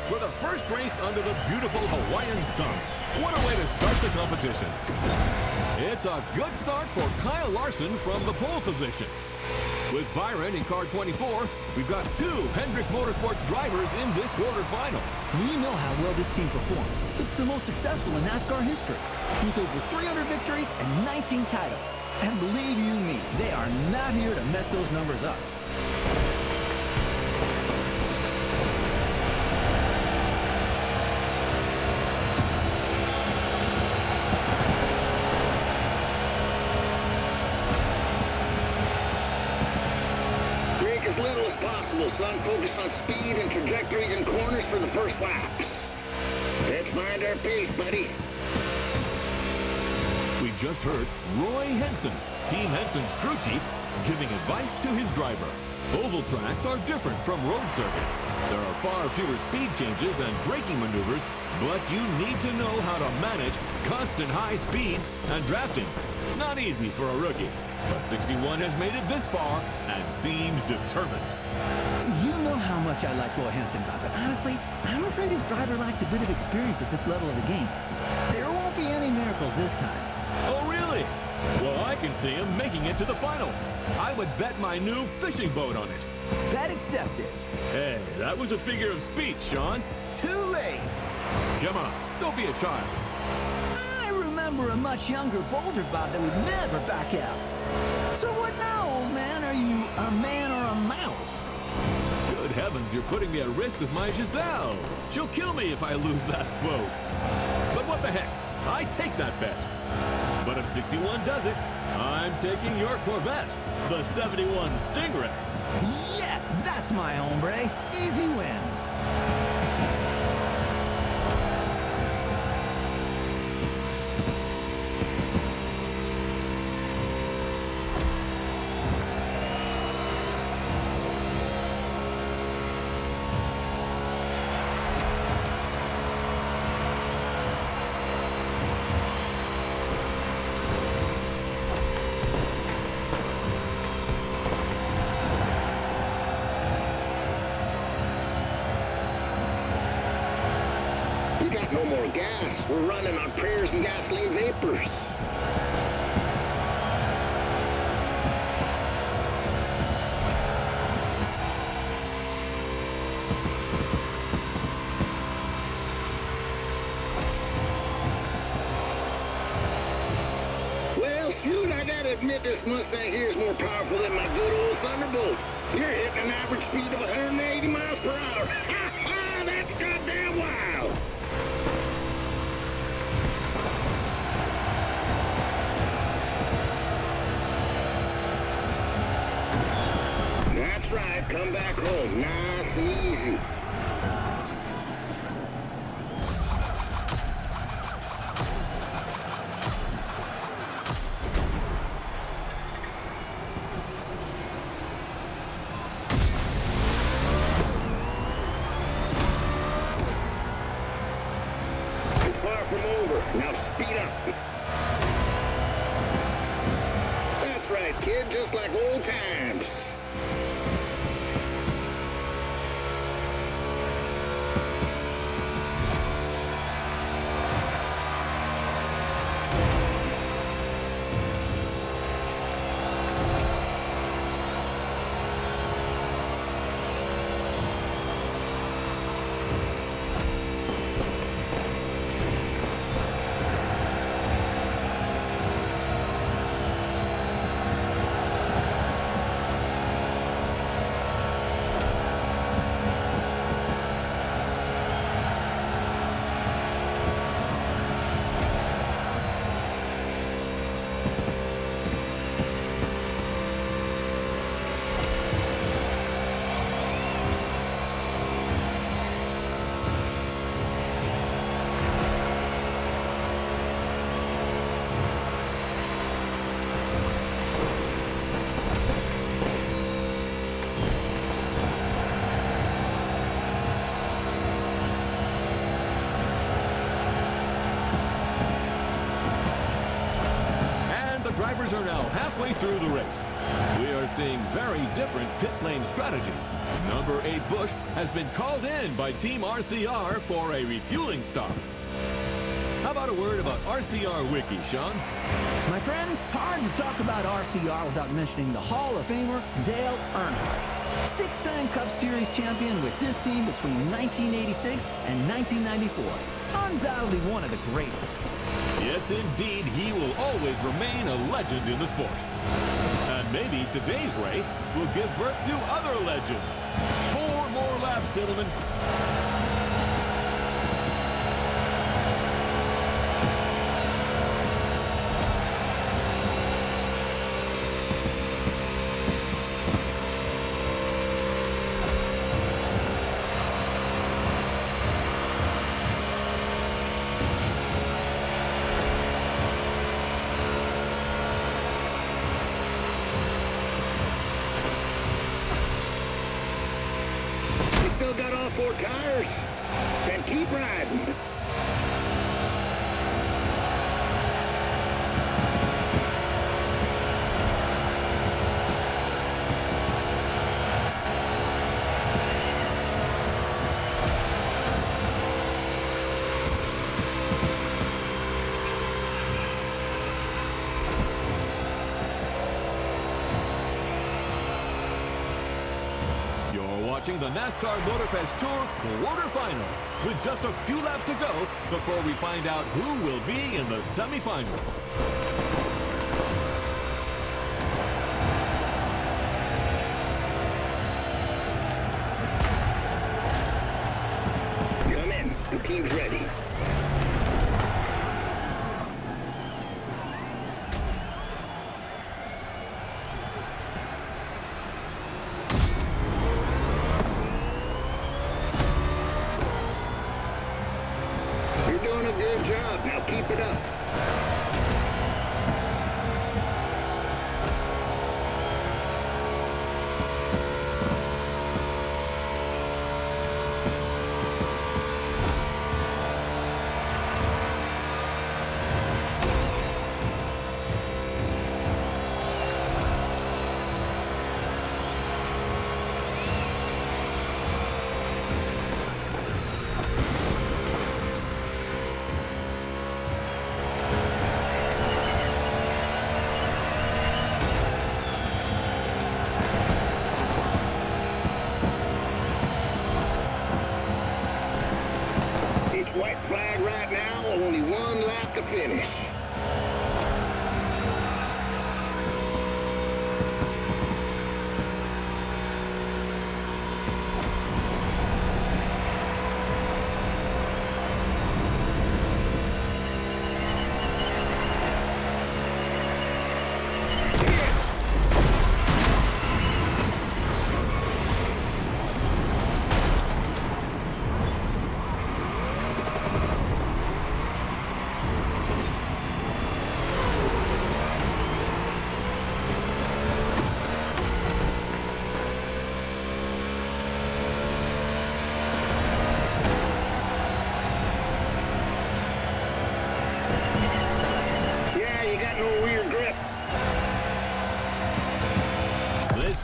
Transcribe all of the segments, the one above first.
for the first race under the beautiful Hawaiian sun. What a way to start the competition. It's a good start for Kyle Larson from the pole position. With Byron in car 24, we've got two Hendrick Motorsports drivers in this quarterfinal. We know how well this team performs. It's the most successful in NASCAR history, with over 300 victories and 19 titles. And believe you me, they are not here to mess those numbers up. As little as possible, son. Focus on speed and trajectories and corners for the first laps. Let's find our pace, buddy. We just heard Roy Henson, Team Henson's crew chief, giving advice to his driver. Oval tracks are different from road circuits. There are far fewer speed changes and braking maneuvers, but you need to know how to manage constant high speeds and drafting. Not easy for a rookie. But 61 has made it this far and seems determined. You know how much I like Roy Henson, Bob, but honestly, I'm afraid his driver lacks a bit of experience at this level of the game. There won't be any miracles this time. Oh, really? Well, I can see him making it to the final. I would bet my new fishing boat on it. Bet accepted. Hey, that was a figure of speech, Sean. Too late. Come on, don't be a child. I remember a much younger, bolder Bob that would never back out. So what now, old man? Are you a man or a mouse? Good heavens, you're putting me at risk with my Giselle. She'll kill me if I lose that boat. But what the heck? I take that bet. But if 61 does it, I'm taking your Corvette, the 71 Stingray. Yes, that's my hombre. Easy win. No more gas. We're running on prayers and gasoline vapors. Well, shoot, I gotta admit this Mustang here is more powerful than my good old Thunderbolt. You're hitting an average speed of 180 miles per hour. Ha ha! That's goddamn wild! That's right, come back home, nice and easy. It's far from over, now speed up. That's right, kid, just like old times. Drivers are now halfway through the race. We are seeing very different pit lane strategies. Number 8 Bush has been called in by Team RCR for a refueling stop. How about a word about RCR Wiki, Sean? My friend, hard to talk about RCR without mentioning the Hall of Famer Dale Earnhardt. 6-time Cup Series champion with this team between 1986 and 1994. Undoubtedly one of the greatest. Yes, indeed, he will always remain a legend in the sport. And maybe today's race will give birth to other legends. 4 more laps, gentlemen. Still got all 4 tires. Then keep riding. Watching the NASCAR Motorfest Tour quarterfinal with just a few laps to go before we find out who will be in the semifinal. Come in. The team's ready. Doing a good job. Now keep it up. White flag right now, only 1 lap to finish.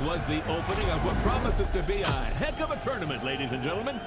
Was the opening of what promises to be a heck of a tournament, ladies and gentlemen.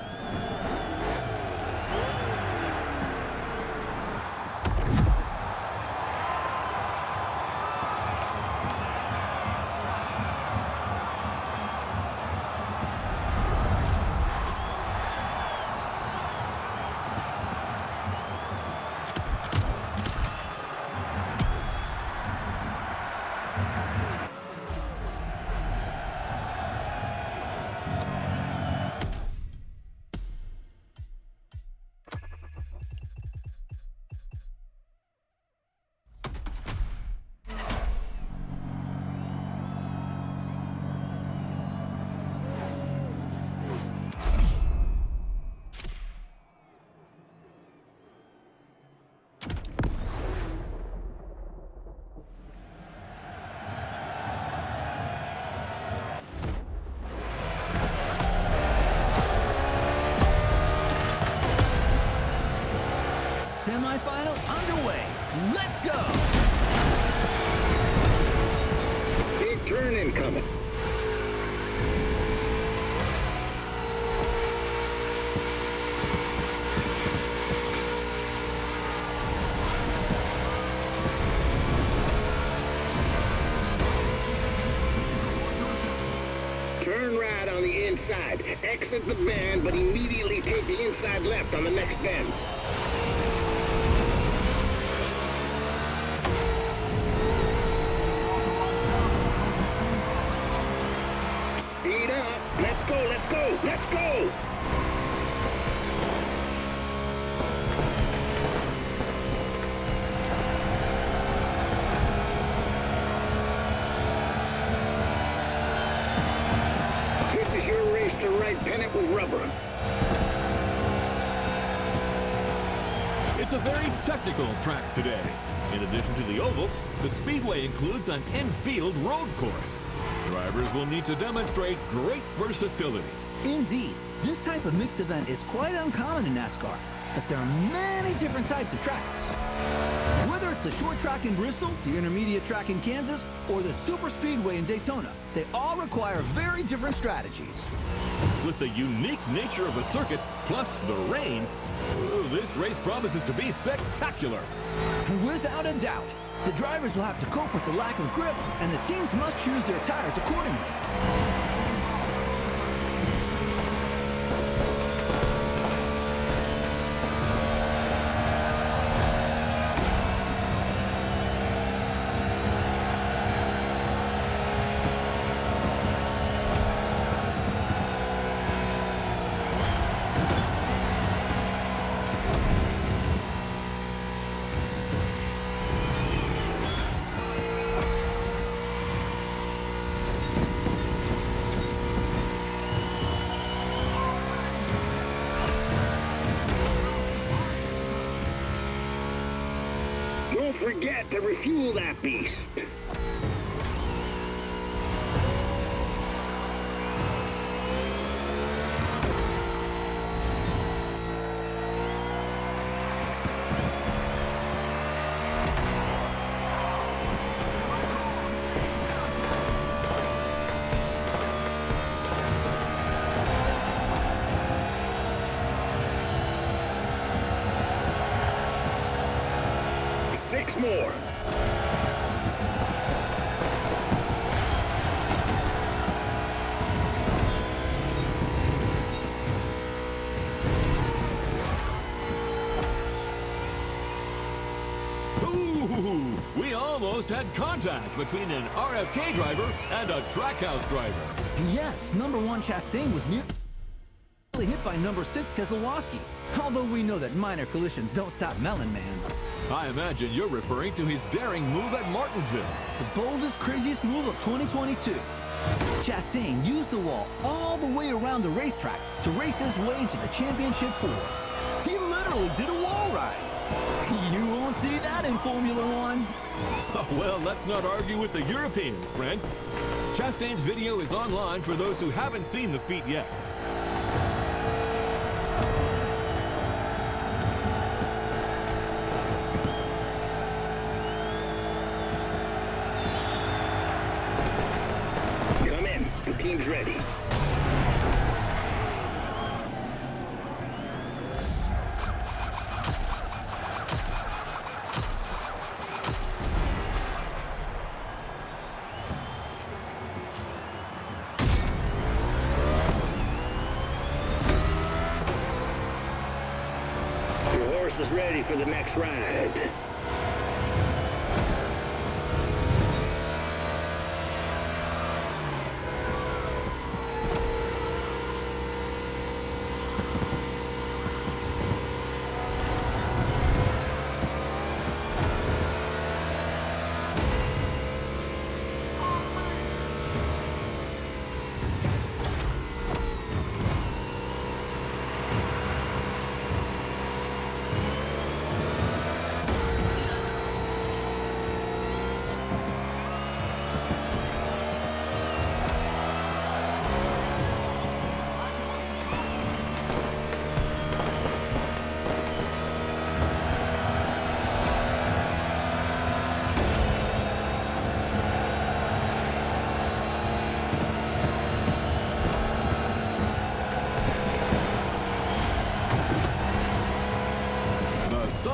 Semi-final underway. Let's go! Big turn incoming. inside. Exit the bend, but immediately take the inside left on the next bend. Speed up. Let's go, let's go, let's go! This is your race to right pennant with rubber. It's a very technical track today. In addition to the oval, the speedway includes an infield road course. Drivers will need to demonstrate great versatility. Indeed, this type of mixed event is quite uncommon in NASCAR, but there are many different types of tracks. Whether it's the short track in Bristol, the intermediate track in Kansas, or the super speedway in Daytona, they all require very different strategies. With the unique nature of the circuit, plus the rain, this race promises to be spectacular. Without a doubt, the drivers will have to cope with the lack of grip, and the teams must choose their tires accordingly. Don't forget to refuel that beast. Six more. Ooh, we almost had contact between an RFK driver and a Trackhouse driver. Yes, number 1 Chastain was nearly hit by number 6 Keselowski, although we know that minor collisions don't stop Melon Man. I imagine you're referring to his daring move at Martinsville. The boldest, craziest move of 2022. Chastain used the wall all the way around the racetrack to race his way into the championship 4. He literally did a wall ride. You won't see that in Formula One. Well, let's not argue with the Europeans, friend. Chastain's video is online for those who haven't seen the feat yet. Come in. The team's ready. Your horse is ready for the next ride.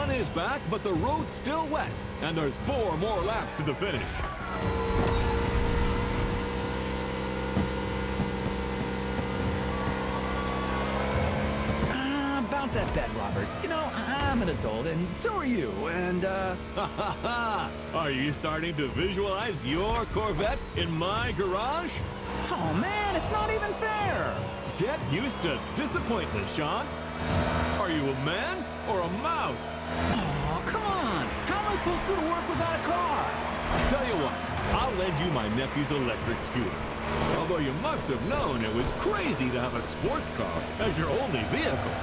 Is back, but the road's still wet, and there's 4 more laps to the finish. off that bed, Robert. You know, I'm an adult, and so are you, and, Ha ha ha! Are you starting to visualize your Corvette in my garage? Oh, man, it's not even fair! Get used to disappointment, Sean. Are you a man or a mouse? Oh, come on! How am I supposed to go to work without a car? Tell you what, I'll lend you my nephew's electric scooter. Although you must have known it was crazy to have a sports car as your only vehicle.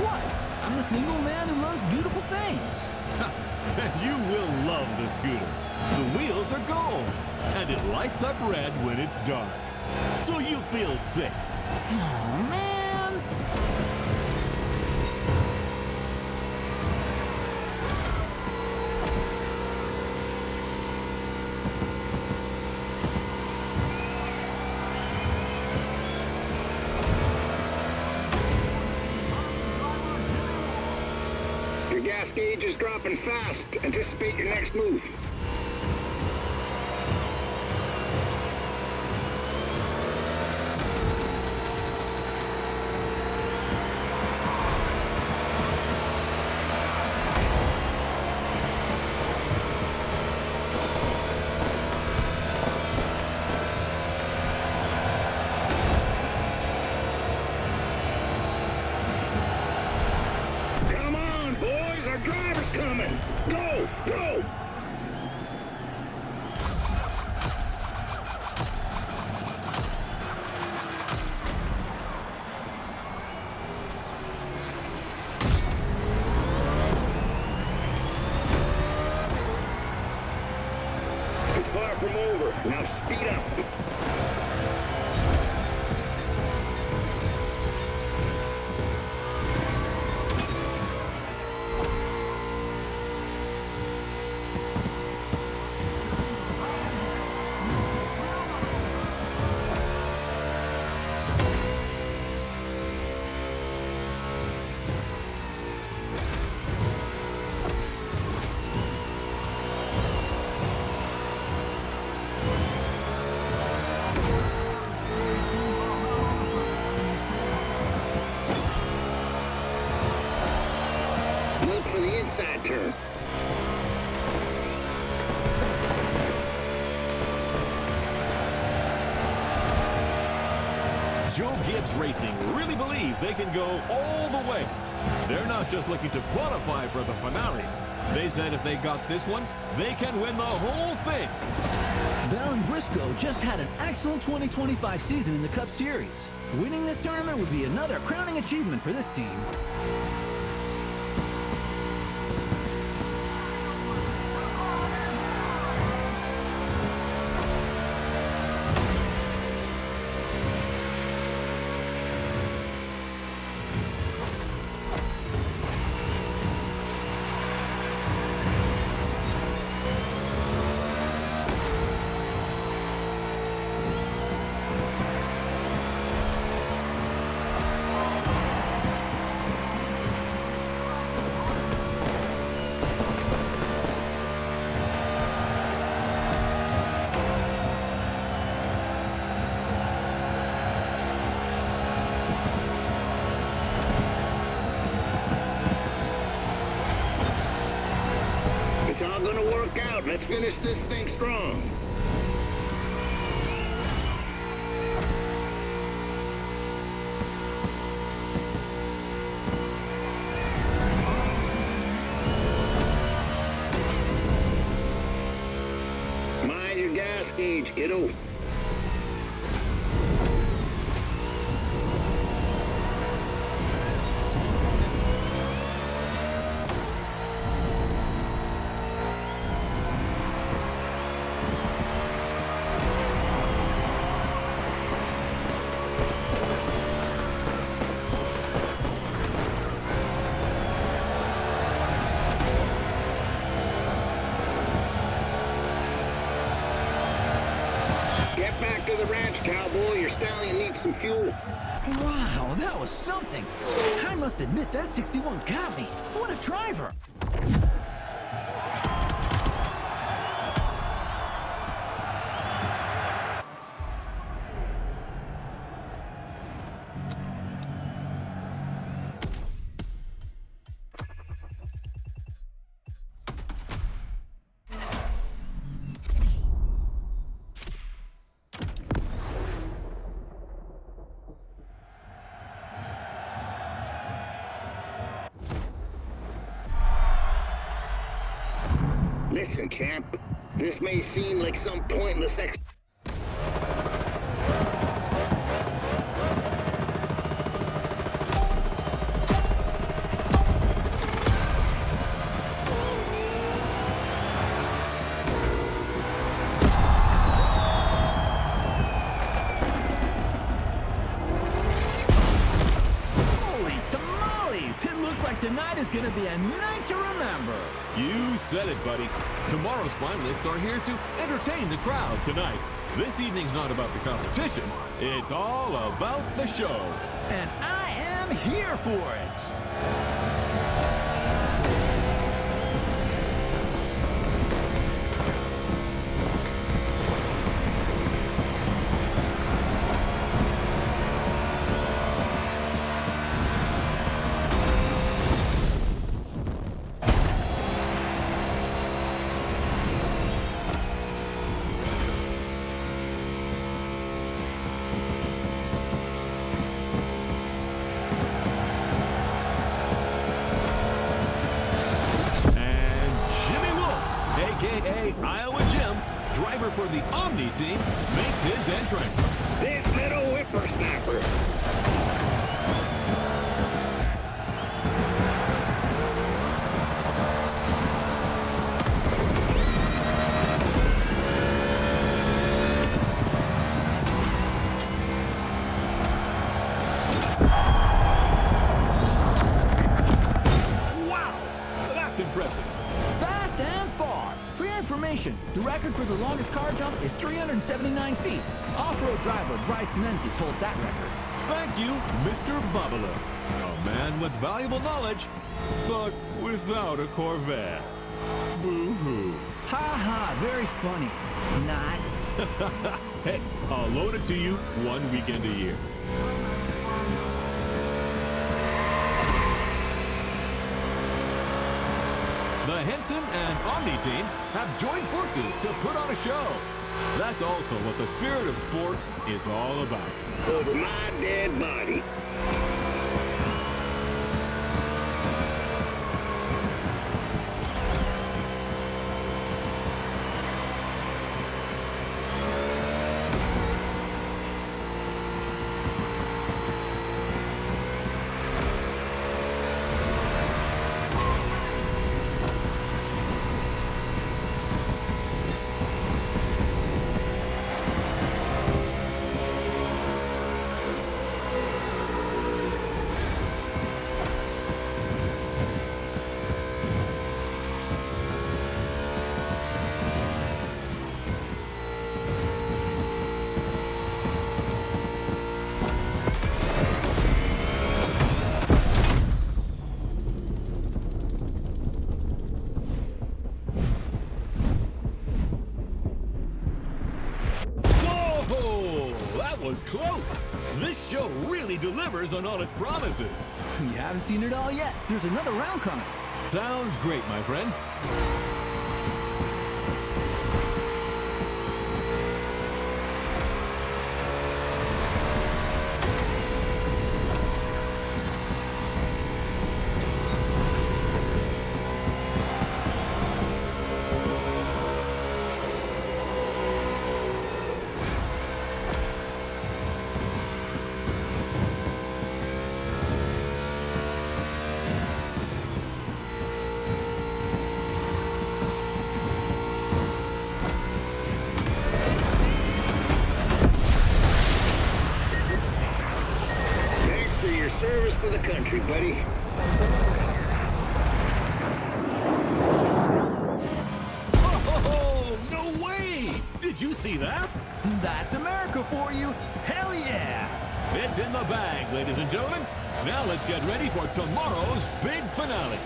What? I'm a single man who loves beautiful things. Then you will love the scooter. The wheels are gold, and it lights up red when it's dark. So you feel safe. Oh, man! Your gas gauge is dropping fast. Anticipate your next move. Come on, boys, our driver's coming. Go, go. It's far from over. Now speed up. Look for the inside turn. Joe Gibbs Racing really believe they can go all the way. They're not just looking to qualify for the finale. They said if they got this one, they can win the whole thing. Bell and Briscoe just had an excellent 2025 season in the Cup Series. Winning this tournament would be another crowning achievement for this team. It's all gonna work out. Let's finish this thing strong. Mind your gas gauge, kiddo. Get back to the ranch, cowboy. Your stallion needs some fuel. Wow, that was something. I must admit that 61 got me. What a driver. Listen, champ. This may seem like some pointless Holy tamales! It looks like tonight is gonna be a night to remember. You said it, buddy. Tomorrow's finalists are here to entertain the crowd tonight. This evening's not about the competition. It's all about the show. And I am here for it. a.k.a. Iowa Jim, driver for the Omni team, makes his entrance. This little whippersnapper. Impressive. Fast and far. For your information, the record for the longest car jump is 379 feet. Off-road driver Bryce Menzies holds that record. Thank you, Mr. Bubbler. A man with valuable knowledge, but without a Corvette. Boo-hoo. Ha ha, very funny. Not. Hey, I'll loan it to you one weekend a year. The Henson and Omni teams have joined forces to put on a show. That's also what the spirit of sport is all about. Over my dead body. Was close. This show really delivers on all its promises. You haven't seen it all yet. There's another round coming. Sounds great, my friend. Service to the country, buddy. Oh, no way! Did you see that? That's America for you. Hell yeah! It's in the bag, ladies and gentlemen. Now let's get ready for tomorrow's big finale.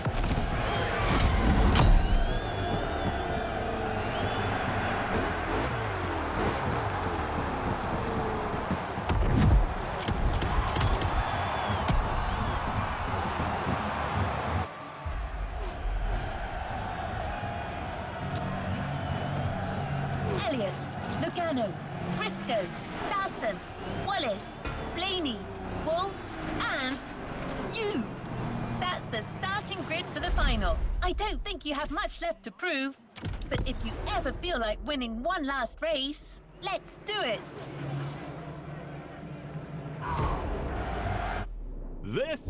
Lucano, Briscoe, Larson, Wallace, Blaney, Wolf, and you. That's the starting grid for the final. I don't think you have much left to prove. But if you ever feel like winning one last race, let's do it. This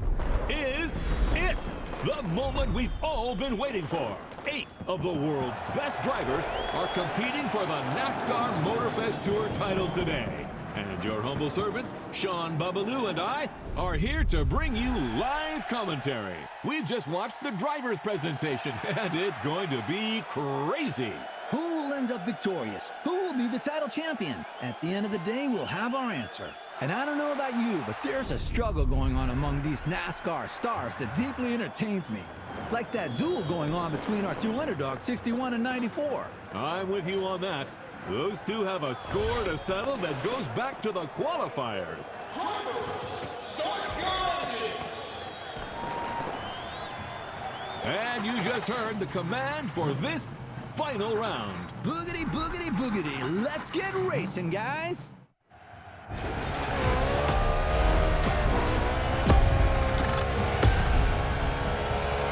is it! The moment we've all been waiting for. 8 of the world's best drivers are competing for the NASCAR Motorfest Tour title today. And your humble servants, Sean Babaloo and I, are here to bring you live commentary. We've just watched the driver's presentation, and it's going to be crazy. Who will end up victorious? Who will be the title champion? At the end of the day, we'll have our answer. And I don't know about you, but there's a struggle going on among these NASCAR stars that deeply entertains me. Like that duel going on between our two underdogs, 61 and 94. I'm with you on that. Those two have a score to settle that goes back to the qualifiers. Start your engines! And you just heard the command for this final round. Boogity, boogity, boogity. Let's get racing, guys.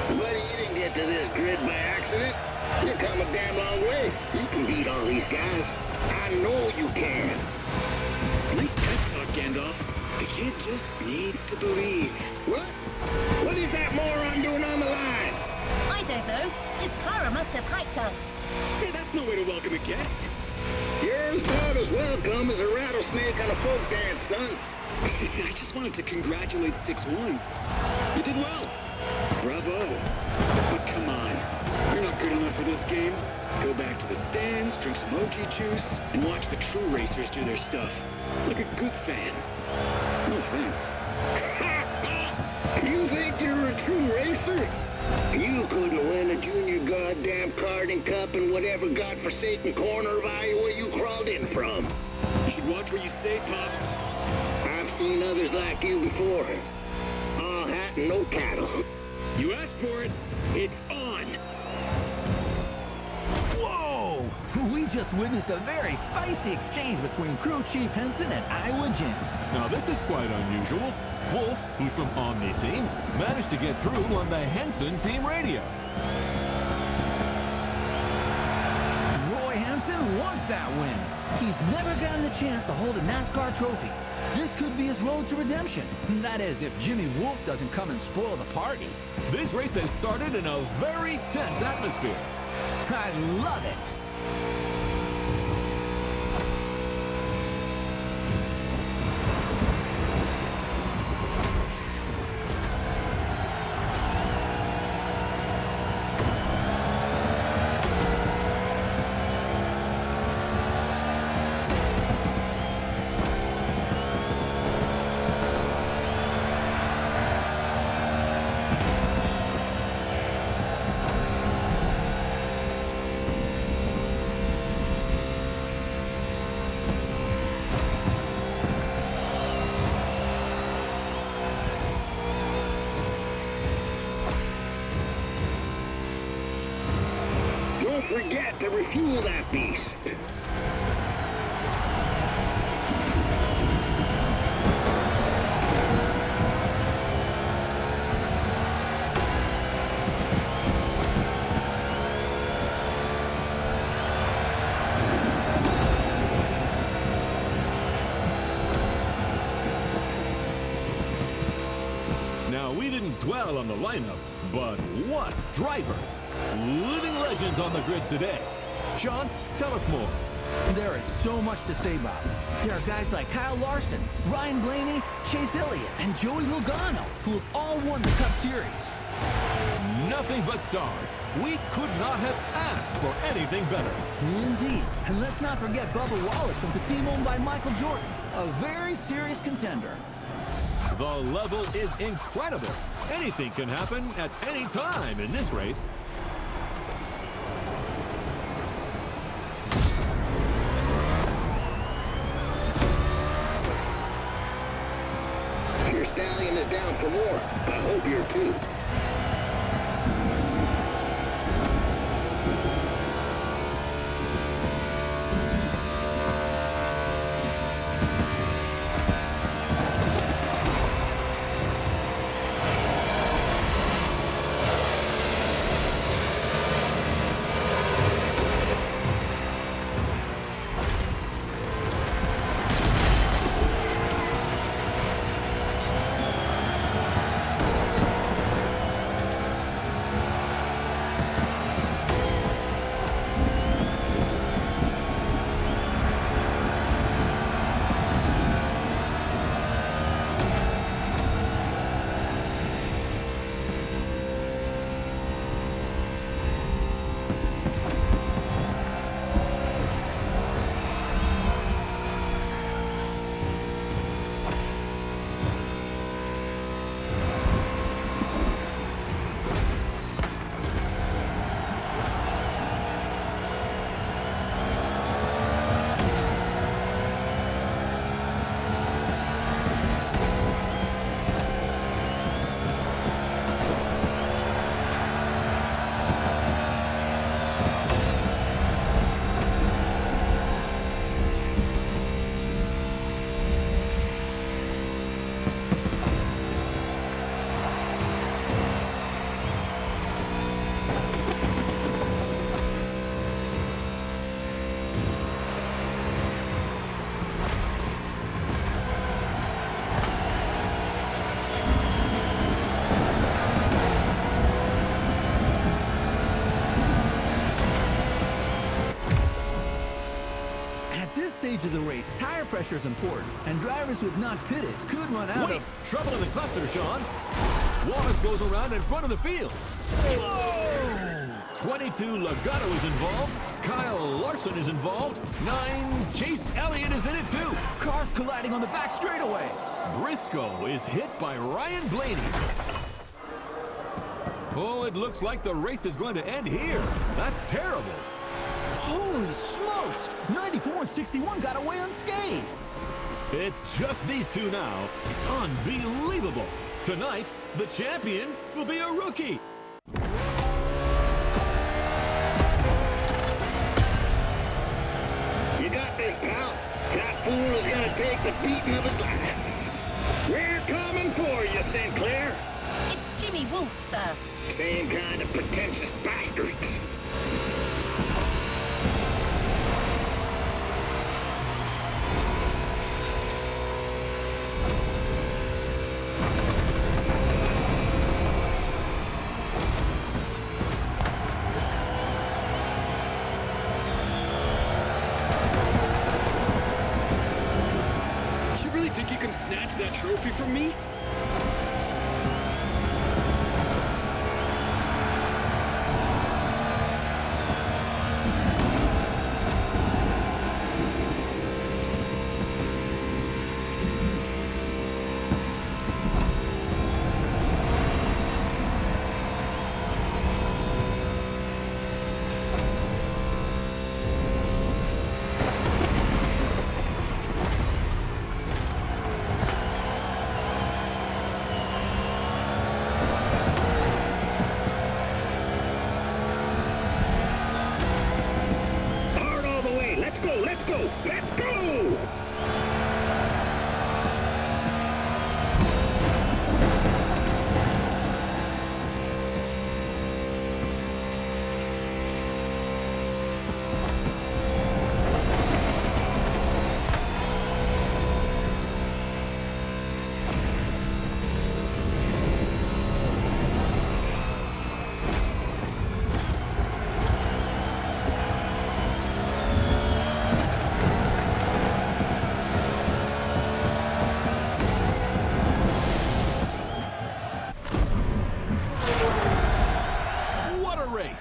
Buddy, you didn't get to this grid by accident. You've come a damn long way. You can beat all these guys. I know you can. Nice pep talk, Gandalf. The kid just needs to believe. What? What is that moron doing on the line? I don't know. His Clara must have hiked us. Hey, that's no way to welcome a guest. You're about as welcome as a rattlesnake on a folk dance, son. I just wanted to congratulate 6-1. You did well. Bravo. But come on. You're not good enough for this game. Go back to the stands, drink some OG juice, and watch the true racers do their stuff. Like a good fan. No offense. You think you're a true racer? You couldn't win a junior goddamn karting cup in whatever godforsaken corner of Iowa you crawled in from. You should watch what you say, Pops. I've seen others like you before. All hat and no cattle. You asked for it. It's on. Whoa! We just witnessed a very spicy exchange between crew chief Henson and Iowa Jim. Now this is quite unusual. Wolf, who's from Omni Team, managed to get through on the Henson team radio. Roy Henson wants that win. He's never gotten the chance to hold a NASCAR trophy. This could be his road to redemption. That is, if Jimmy Wolf doesn't come and spoil the party. This race has started in a very tense atmosphere. I love it. Don't forget to refuel that beast. Now, we didn't dwell on the lineup, but what drivers! Living legends on the grid today. Sean, tell us more. There is so much to say about it. There are guys like Kyle Larson, Ryan Blaney, Chase Elliott, and Joey Logano, who have all won the Cup Series. Nothing but stars. We could not have asked for anything better. Indeed. And let's not forget Bubba Wallace from the team owned by Michael Jordan, a very serious contender. The level is incredible. Anything can happen at any time in this race. Your stallion is down for more. I hope you're too. stage of the race, tire pressure is important, and drivers who have not pitted could run out Wait! of... Trouble in the cluster, Sean. Wallace goes around in front of the field. Whoa! 22 Legato is involved. Kyle Larson is involved. 9 Chase Elliott is in it too. Cars colliding on the back straightaway. Briscoe is hit by Ryan Blaney. Oh, it looks like the race is going to end here. That's terrible. Holy smokes! 94 and 61 got away unscathed. It's just these two now. Unbelievable. Tonight, the champion will be a rookie. You got this, pal. That fool is gonna take the beating of his life. We're coming for you, Sinclair. It's Jimmy Wolf, sir. Same kind of pretentious bastards. You really think you can snatch that trophy from me? Hard all the way. Let's go, let's go, let's go! What a race!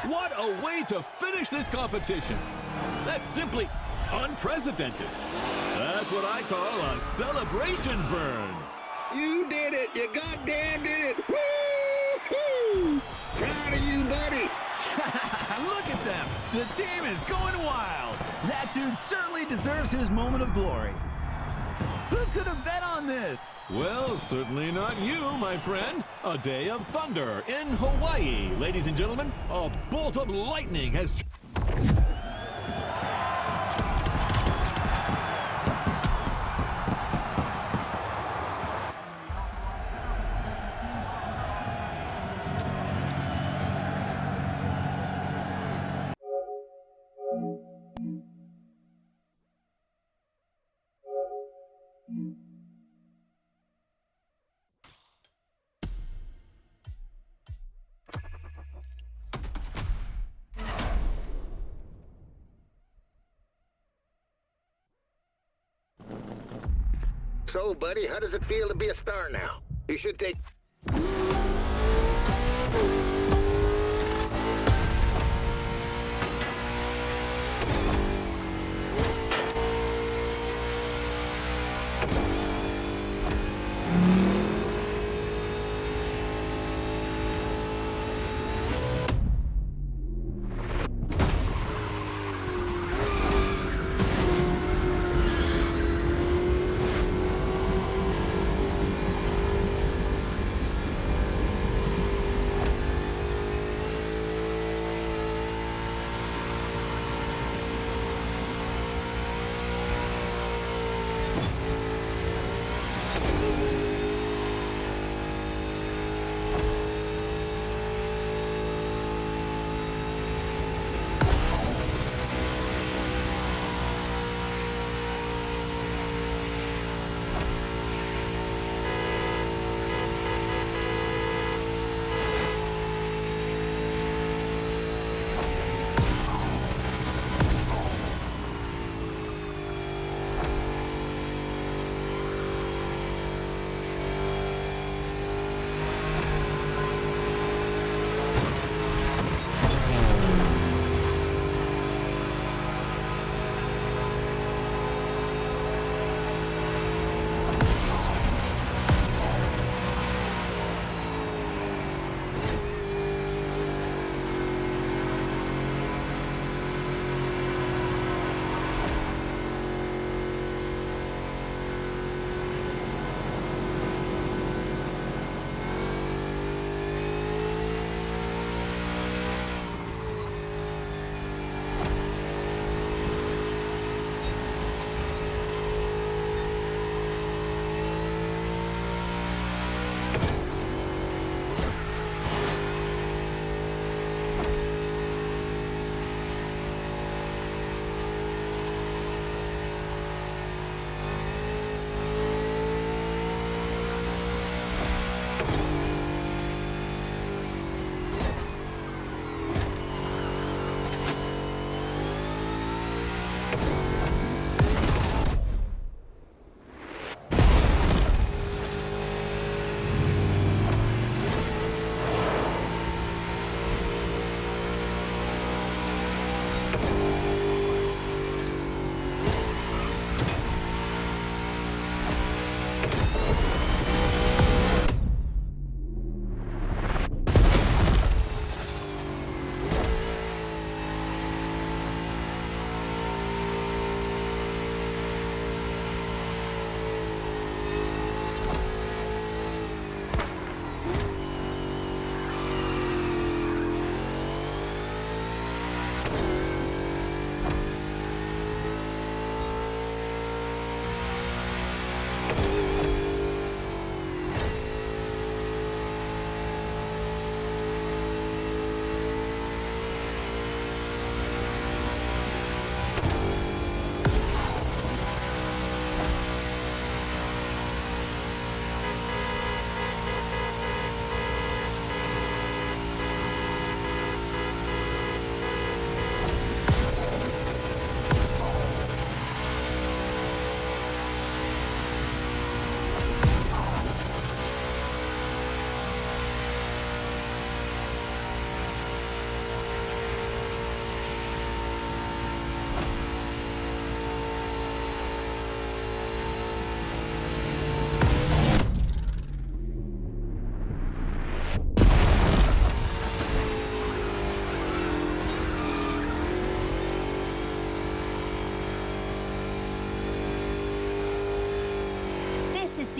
What a way to finish this competition! That's simply unprecedented. That's what I call a celebration burn. You did it! You goddamn did it! Woo-hoo! Proud of you, buddy! Look at them! The team is going wild! That dude certainly deserves his moment of glory. Who could have bet on this? Well, certainly not you, my friend. A day of thunder in Hawaii, ladies and gentlemen. A bolt of lightning has... So, buddy, how does it feel to be a star now? You should take...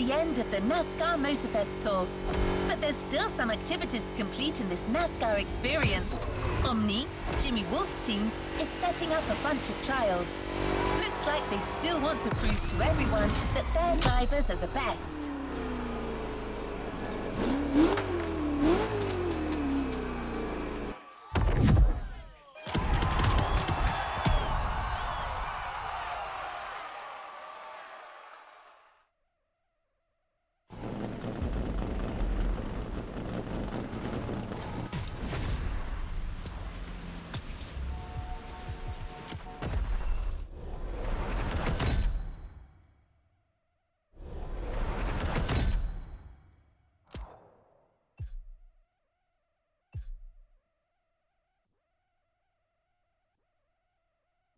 the end of the NASCAR Motorfest tour. But there's still some activities to complete in this NASCAR experience. Omni, Jimmy Wolf's team, is setting up a bunch of trials. Looks like they still want to prove to everyone that their drivers are the best.